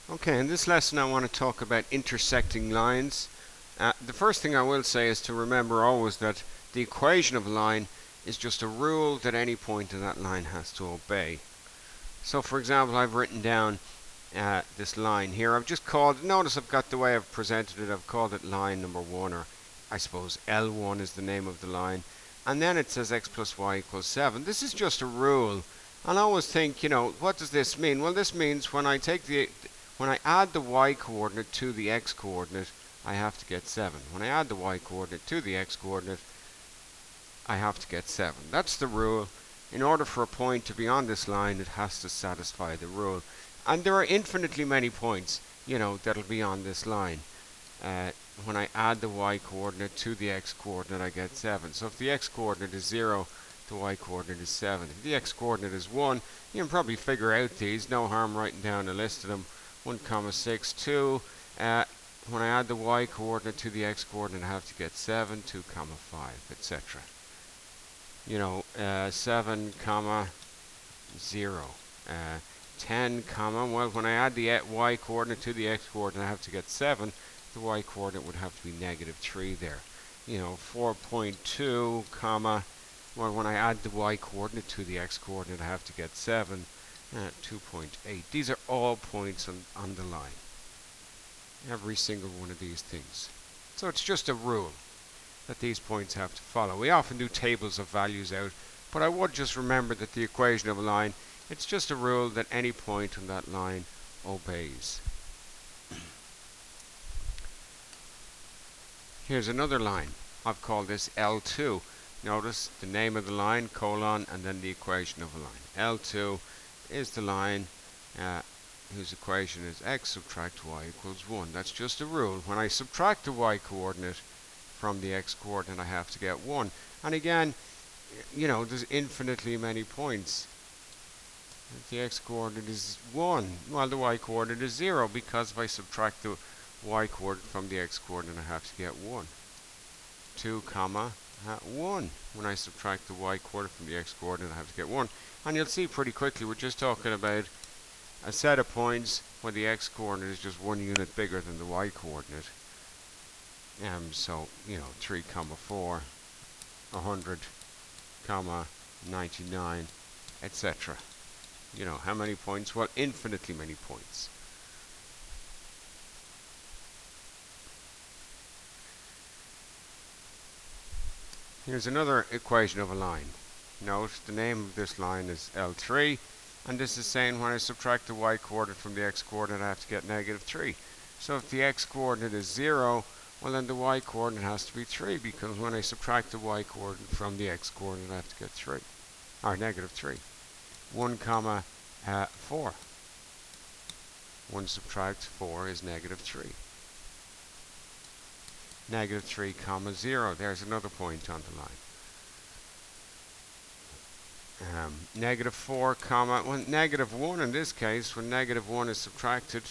Okay, in this lesson I want to talk about intersecting lines. The first thing I will say is to remember always that the equation of a line is just a rule that any point in that line has to obey. So for example, I've written down this line here. I've just called, notice I've got the way I've presented it, I've called it line number 1, or I suppose L1 is the name of the line. And then it says x plus y equals 7. This is just a rule. And I always think, what does this mean? Well, this means when I add the y coordinate to the x coordinate, I have to get 7. When I add the y coordinate to the x coordinate, I have to get 7. That's the rule. In order for a point to be on this line, it has to satisfy the rule. And there are infinitely many points, that'll be on this line. When I add the y coordinate to the x coordinate, I get 7. So if the x coordinate is 0, the y coordinate is 7. If the x coordinate is 1, you can probably figure out these. No harm writing down a list of them. 1, 6, 2. When I add the y coordinate to the x coordinate, I have to get 7, 2, 5, etc. 7, 0. 10, well, when I add the y coordinate to the x coordinate, I have to get 7. The y coordinate would have to be negative 3 there. 4.2, well, when I add the y coordinate to the x coordinate, I have to get 7. 2.8. These are all points on the line. Every single one of these things. So it's just a rule that these points have to follow. We often do tables of values out, but I would just remember that the equation of a line, it's just a rule that any point on that line obeys. Here's another line. I've called this L2. Notice the name of the line, colon, and then the equation of a line. L2 is the line whose equation is x subtract y equals 1. That's just a rule. When I subtract the y coordinate from the x coordinate, I have to get 1. And again, there's infinitely many points. If the x coordinate is 1, well, the y coordinate is 0, because if I subtract the y coordinate from the x coordinate, I have to get 1. 2, 1. When I subtract the y coordinate from the x coordinate, I have to get 1. And you'll see pretty quickly, we're just talking about a set of points where the x coordinate is just 1 unit bigger than the y coordinate. So, 3, 4, 100, 99, etc. How many points? Well, infinitely many points. Here's another equation of a line. Note the name of this line is L3, and this is saying when I subtract the y coordinate from the x coordinate, I have to get negative 3. So if the x coordinate is 0, well, then the y coordinate has to be 3, because when I subtract the y coordinate from the x coordinate, I have to get 3, or negative 3. 1, 4. 1 subtract 4 is negative 3. Negative 3, 0. There's another point on the line. Negative 4, well, negative 1 in this case, when negative 1 is subtracted,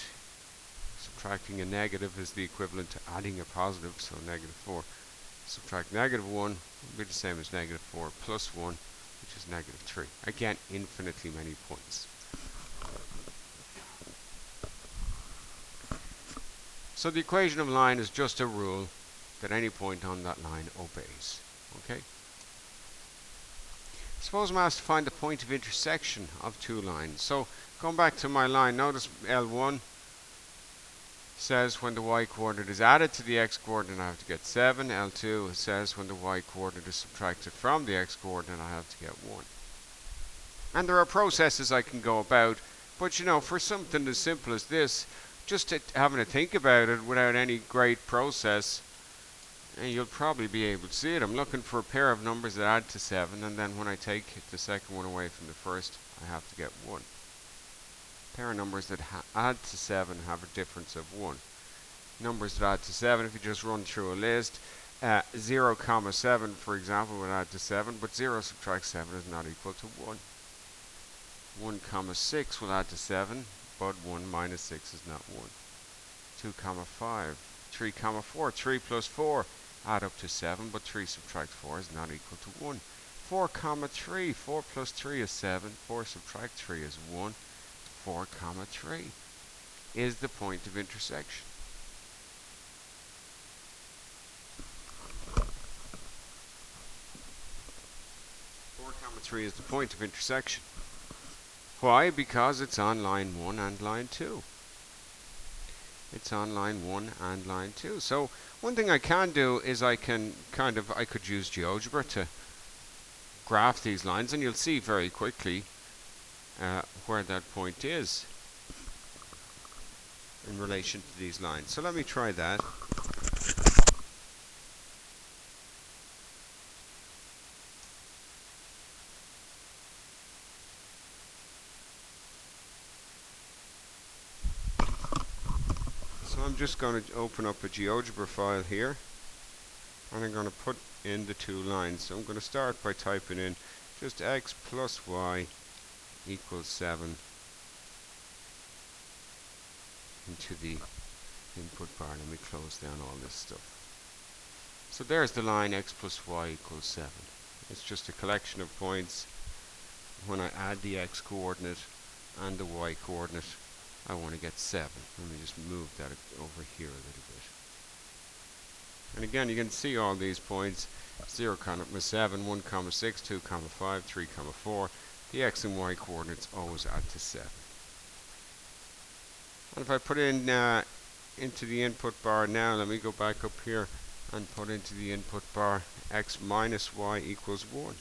subtracting a negative is the equivalent to adding a positive, so negative 4. Subtract negative 1 will be the same as negative 4 plus 1, which is negative 3. Again, infinitely many points. So the equation of a line is just a rule that any point on that line obeys. Okay? Suppose I'm asked to find the point of intersection of two lines. So going back to my line, notice L1 says when the y coordinate is added to the x coordinate, I have to get 7. L2 says when the y coordinate is subtracted from the x coordinate, I have to get 1. And there are processes I can go about, but for something as simple as this, just having to think about it without any great process, and you'll probably be able to see it. I'm looking for a pair of numbers that add to 7, and then when I take the second one away from the first, I have to get 1. A pair of numbers that add to 7 have a difference of 1. Numbers that add to 7, if you just run through a list, 0, 7, for example, would add to 7, but 0 subtract 7 is not equal to 1. 1, 6 will add to 7, but 1 minus 6 is not 1. 2, 5, 3, 4, 3 plus 4 add up to 7, but 3 subtract 4 is not equal to 1. 4, 3, 4 plus 3 is 7, 4 subtract 3 is 1, 4, 3. is the point of intersection. 4, 3 is the point of intersection. Why? Because it's on line 1 and line 2. It's on line 1 and line 2. So one thing I can do is I could use GeoGebra to graph these lines, and you'll see very quickly where that point is in relation to these lines. So let me try that. So I'm just going to open up a GeoGebra file here, and I'm going to put in the two lines. So I'm going to start by typing in just x plus y equals 7 into the input bar. Let me close down all this stuff. So there's the line x plus y equals 7. It's just a collection of points. When I add the x coordinate and the y coordinate, I want to get 7. Let me just move that over here a little bit. And again, you can see all these points: 0, 7, 1, 6, 2, 5, 3, 4. The x and y coordinates always add to 7. And if I put in into the input bar now, let me go back up here and put into the input bar x minus y equals 1.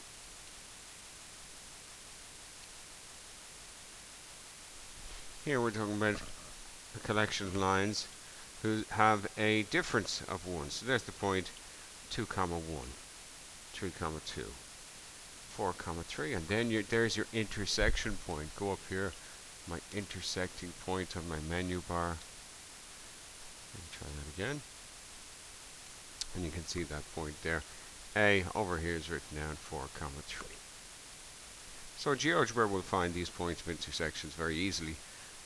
Here we're talking about a collection of lines who have a difference of 1. So there's the point 2, 1, 3, 2, 4, 3, and then there's your intersection point. Go up here, my intersecting point on my menu bar. Let me try that again. And you can see that point there. A over here is written down 4, 3. So GeoGebra will find these points of intersections very easily.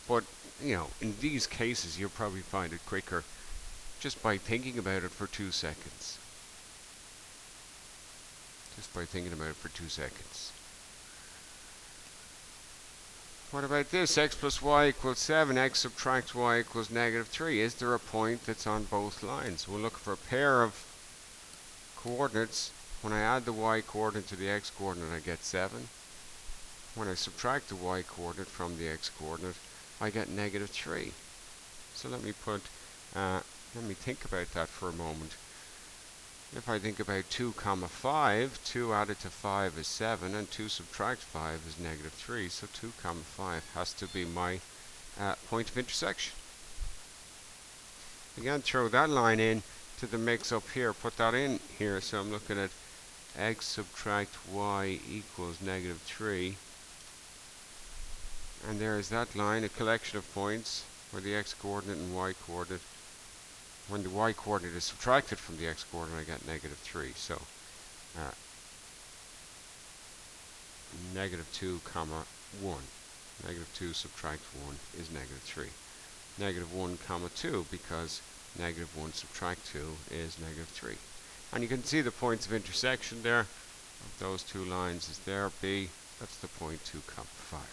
But, in these cases, you'll probably find it quicker just by thinking about it for 2 seconds. Just by thinking about it for 2 seconds. What about this? X plus y equals 7. X subtract y equals -3. Is there a point that's on both lines? We'll look for a pair of coordinates. When I add the y coordinate to the x coordinate, I get 7. When I subtract the y coordinate from the x coordinate, I get -3. So let me think about that for a moment. If I think about 2, 5, 2 added to 5 is 7, and 2 subtract 5 is -3. So 2, 5 has to be my point of intersection. Again, throw that line in to the mix up here. Put that in here. So I'm looking at x subtract y equals -3. And there is that line, a collection of points where the x coordinate and y coordinate, when the y coordinate is subtracted from the x coordinate, I get -3. So -2, 1. -2 subtract 1 is -3. -1, 2, because -1 subtract 2 is -3. And you can see the points of intersection there of those two lines is there. B, that's the point 2, 5.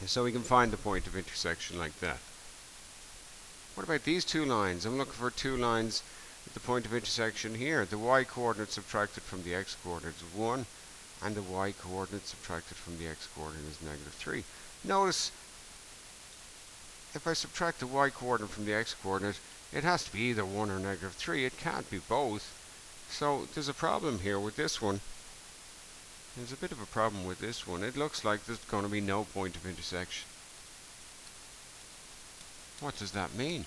So we can find the point of intersection like that. What about these two lines? I'm looking for two lines at the point of intersection here. The y coordinate subtracted from the x coordinate is 1, and the y coordinate subtracted from the x coordinate is -3. Notice, if I subtract the y coordinate from the x coordinate, it has to be either 1 or -3. It can't be both. So there's a problem here with this one. There's a bit of a problem with this one. It looks like there's going to be no point of intersection. What does that mean?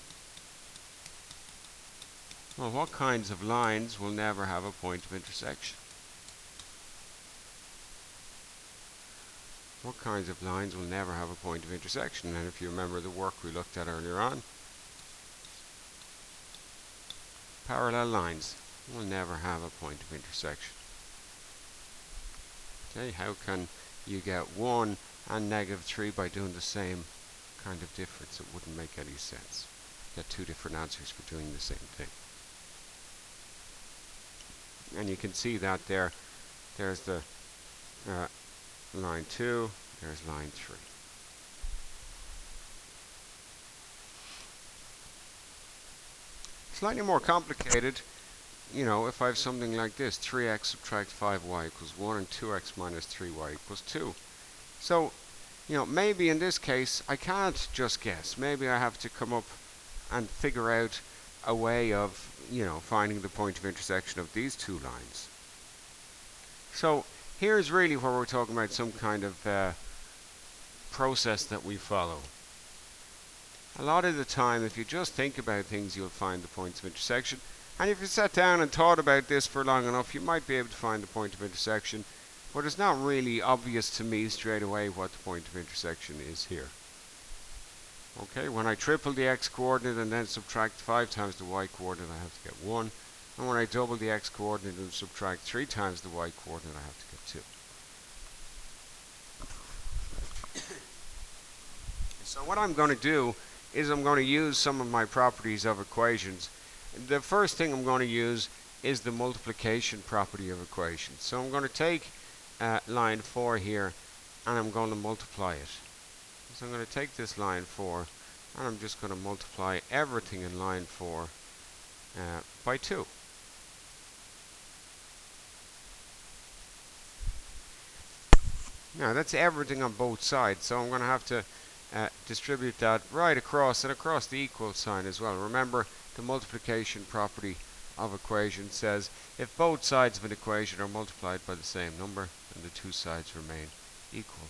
Well, what kinds of lines will never have a point of intersection? What kinds of lines will never have a point of intersection? And if you remember the work we looked at earlier on, parallel lines will never have a point of intersection. Okay, how can you get 1 and -3 by doing the same kind of difference? It wouldn't make any sense. Get two different answers for doing the same thing. And you can see that there. There's the line 2, there's line 3. Slightly more complicated, you know, if I have something like this, 3x subtract 5y equals 1 and 2x minus 3y equals 2. So, you know, maybe in this case I can't just guess. Maybe I have to come up and figure out a way of, you know, finding the point of intersection of these two lines. So here's really where we're talking about some kind of process that we follow. A lot of the time, if you just think about things, you'll find the points of intersection. And if you sat down and thought about this for long enough, you might be able to find the point of intersection. But it's not really obvious to me straight away what the point of intersection is here. Okay, when I triple the x coordinate and then subtract 5 times the y coordinate, I have to get 1. And when I double the x coordinate and subtract 3 times the y coordinate, I have to get 2. So what I'm going to do is I'm going to use some of my properties of equations. The first thing I'm going to use is the multiplication property of equations. So I'm going to take line 4 here and I'm going to multiply it. So I'm going to take this line 4 and I'm just going to multiply everything in line 4 by 2. Now that's everything on both sides, so I'm going to have to distribute that right across and across the equal sign as well. Remember, the multiplication property of equation says if both sides of an equation are multiplied by the same number, then the two sides remain equal.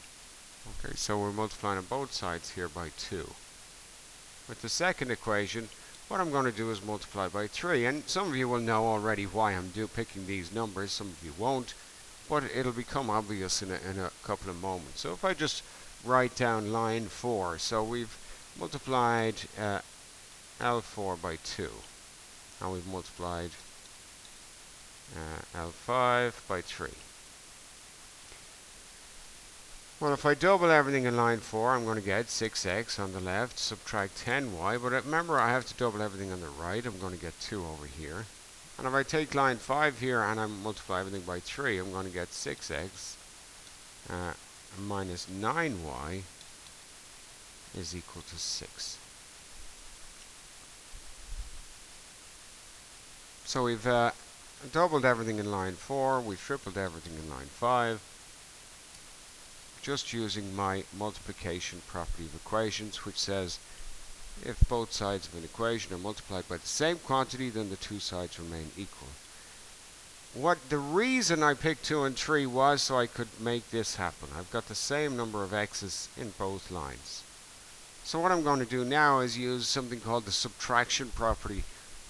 Okay, so we're multiplying on both sides here by 2. With the second equation, what I'm going to do is multiply by 3. And some of you will know already why I'm picking these numbers, some of you won't, but it'll become obvious in a couple of moments. So if I just write down line 4, so we've multiplied L4 by 2, and we've multiplied L5 by 3. Well, if I double everything in line 4, I'm going to get 6x on the left, subtract 10y, but remember I have to double everything on the right. I'm going to get 2 over here. And if I take line 5 here and I multiply everything by 3, I'm going to get 6x minus 9y is equal to 6. So we've doubled everything in line 4, we've tripled everything in line 5, just using my multiplication property of equations, which says if both sides of an equation are multiplied by the same quantity, then the two sides remain equal. The reason I picked 2 and 3 was so I could make this happen. I've got the same number of x's in both lines. So what I'm going to do now is use something called the subtraction property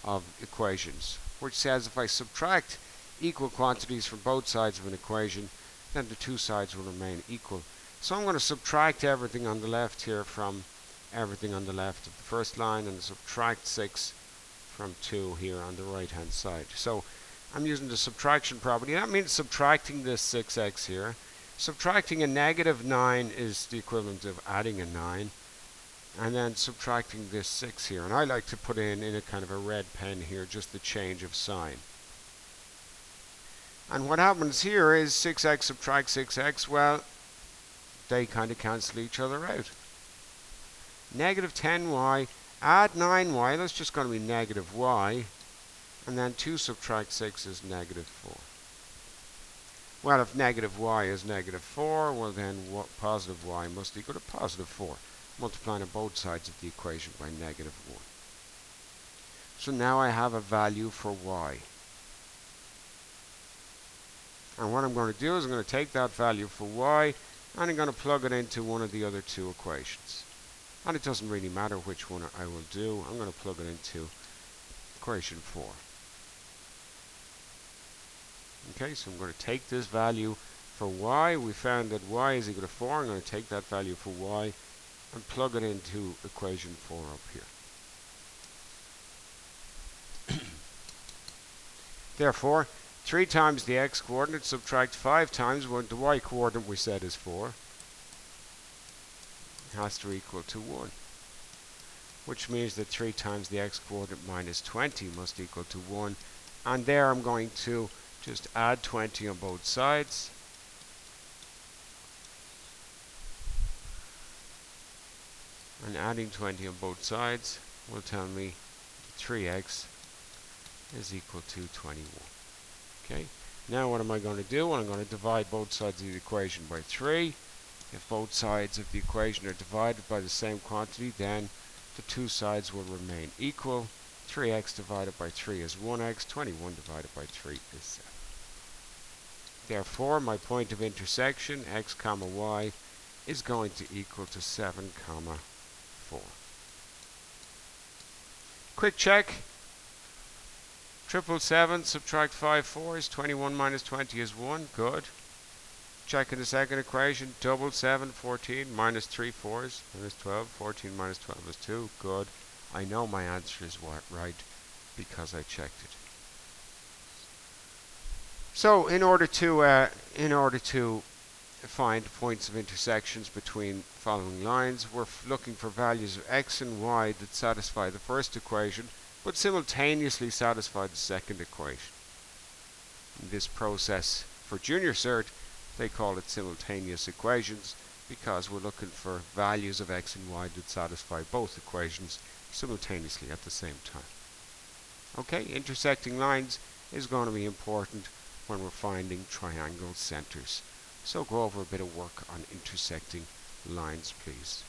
of equations, which says if I subtract equal quantities from both sides of an equation, then the two sides will remain equal. So I'm going to subtract everything on the left here from everything on the left of the first line, and subtract 6 from 2 here on the right hand side. So I'm using the subtraction property. That means subtracting this 6x here. Subtracting a negative 9 is the equivalent of adding a 9. And then subtracting this 6 here. And I like to put in a kind of a red pen here, just the change of sign. And what happens here is 6x subtract 6x, well, they kind of cancel each other out. Negative 10y, add 9y, that's just going to be negative y. And then 2 subtract 6 is negative 4. Well, if negative y is negative 4, well then positive y must equal to positive 4. Multiplying on both sides of the equation by negative 1. So now I have a value for y. And what I'm going to do is I'm going to take that value for y and I'm going to plug it into one of the other two equations. And it doesn't really matter which one I will do. I'm going to plug it into equation 4. Okay, so I'm going to take this value for y. We found that y is equal to 4. I'm going to take that value for y and plug it into equation 4 up here. Therefore, 3 times the x coordinate subtract 5 times what the y coordinate we said is 4 has to equal to 1. Which means that 3 times the x coordinate minus 20 must equal to 1. And there I'm going to just add 20 on both sides. And adding 20 on both sides will tell me 3x is equal to 21. Okay, now what am I going to do? Well, I'm going to divide both sides of the equation by 3. If both sides of the equation are divided by the same quantity, then the two sides will remain equal. 3x divided by 3 is 1x, 21 divided by 3 is 7. Therefore, my point of intersection, x comma y, is going to equal to 7 comma 4. Quick check. 777 subtract 5 4s, 21 minus 20 is 1. Good. Check in the second equation. 777 14 minus 3 4s minus 12. 14 minus 12 is 2. Good. I know my answer is right because I checked it. So in order to find points of intersections between following lines, we're looking for values of x and y that satisfy the first equation but simultaneously satisfy the second equation. In this process, for junior cert, they call it simultaneous equations because we're looking for values of x and y that satisfy both equations simultaneously at the same time. Okay, intersecting lines is going to be important when we're finding triangle centers. So go over a bit of work on intersecting lines, please.